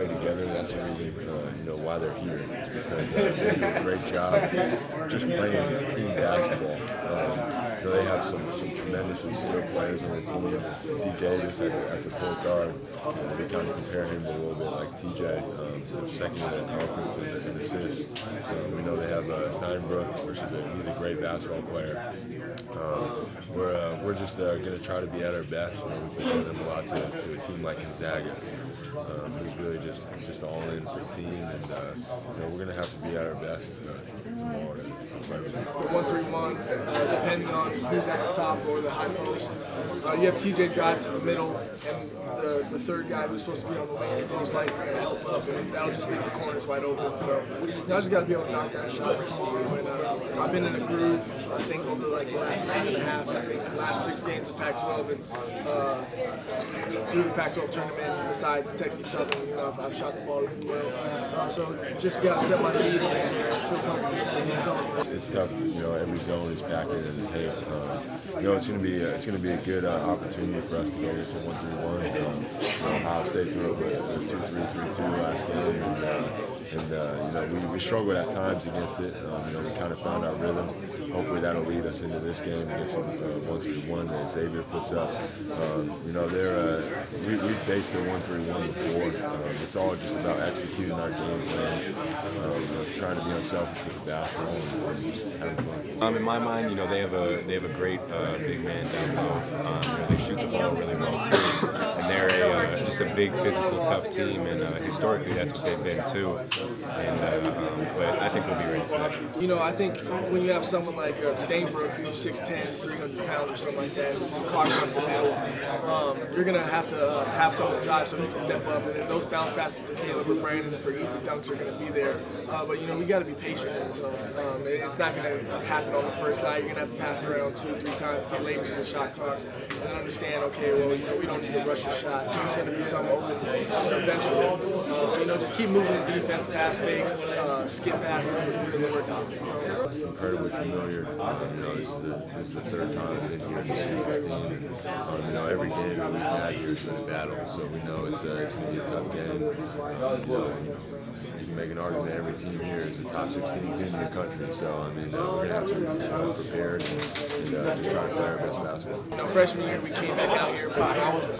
play together. That's the reason, why they're here. It's because they do a great job just playing team basketball. They have some tremendously skilled players on the team. D. Davis at the point guard. We kind of compare him a little bit like TJ, second in the conference in assists. We know they have Steinbrook, which he's a great basketball player. We're just going to try to be at our best. We've been doing them a lot to a team like Gonzaga, who's really just all in for the team, and we're going to have to be at our best tomorrow. The 1-3-1, depending on who's at the top or the high post. You have TJ drive to the middle, and the third guy who's supposed to be on the wing is most likely going to help up, and that'll just leave the corners wide open. So I just got to be able to knock down shots tomorrow. And I've been in a groove, I think, over like the last month and a half. I think the last 6 games of Pac-12 and through the Pac-12 tournament, besides Texas Southern, I've shot the ball really well. So just got to set my feet and feel comfortable in the zone. It's tough, every zone is packed in at the pace. It's going to be a good opportunity for us to go against a 1-3-1. Ohio State threw a 2-3-3-2 last game, and we struggled at times against it. We kind of found our rhythm. Hopefully that'll lead us into this game against a 1-3-1 that Xavier puts up. We've faced a 1-3-1 before. It's all just about executing our game plan, trying to be unselfish with the basketball and just having fun. In my mind, they have a great big man down low. They shoot the ball really well too, and they're just a big, physical, tough team. And historically, that's what they've been too. And but I think we'll be ready for that. I think when you have someone like Steinbrook, who's 6'10", 300 pounds or something like that, who's clogging up the middle, you're gonna have to have someone drive so he can step up. And then those bounce passes to Caleb or Brandon for easy dunks are gonna be there. But we got to be patient. So it's not gonna happen on the first side. You're gonna have to pass around 2 or 3 times, get late into the shot clock, and then understand, okay, well, we don't need to rush a shot. There's gonna be some open eventually. So just keep moving the defense, pass fakes, skip passes, and really work on it. It's incredibly familiar. This is the 3rd time I've been here this Sweet 16. Every game that we've had here has been a battle, so we know it's going to be a tough game. You can make an argument that every team here is a top 16 team in the country, so we're going to have to be prepared and just try to play our best basketball. Freshman year we came back out here, but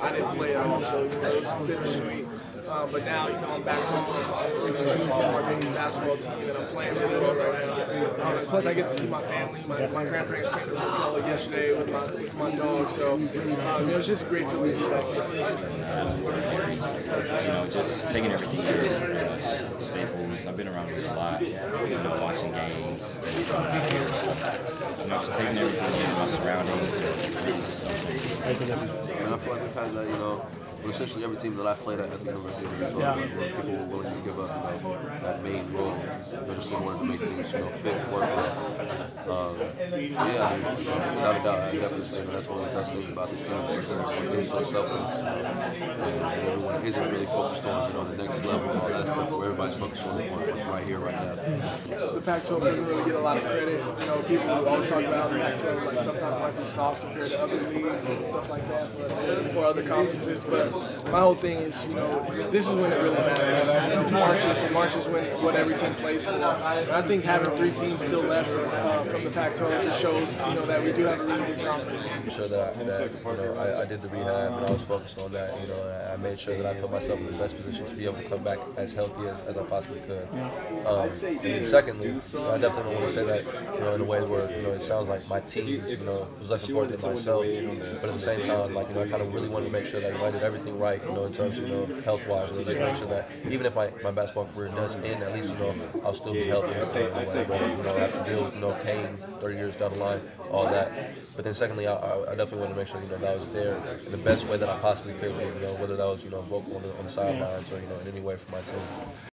I didn't play at all, so it was bittersweet. But now, I'm back home, I'm on my team, basketball team, and I'm playing really well right now. Plus, I get to see my family. My grandparents came to the hotel yesterday with my dog, so it's just a great feeling to be back here. Just taking everything here, Staples. I've been around here a lot, watching games, here, so, just taking everything in, my surroundings, and just something. I feel like we've had that, essentially every team that I've played at the University of Arizona, where people were willing to give up that main role, just in order to make things fit, work well. Without a doubt, I definitely say that's one of the best things about this team. They're so selfless, and everyone isn't really focused on the next level, all that stuff. Where everybody's focused on right here, right now. The Pac-12 doesn't really get a lot of credit. People always talk about the Pac-12 sometimes might be soft compared to other leagues and stuff like that, or other conferences, but my whole thing is, this is when it really matters. March is when every team plays for. And I think having 3 teams still left from the Pac-12 just shows, that we do have a really good conference. Sure that I did the rehab and I was focused on that. I made sure that I put myself in the best position to be able to come back as healthy as I possibly could. And then secondly, I definitely don't want to say that in a way where it sounds like my team was less important than myself. But at the same time, I kind of really wanted to make sure that I did everything right, in terms of health-wise, and just make sure that even if my basketball career does end, at least I'll still be healthy. I have to deal with pain 30 years down the line, all that. But then secondly, I definitely want to make sure that I was there in the best way that I possibly could, whether that was vocal on the sidelines or in any way for my team.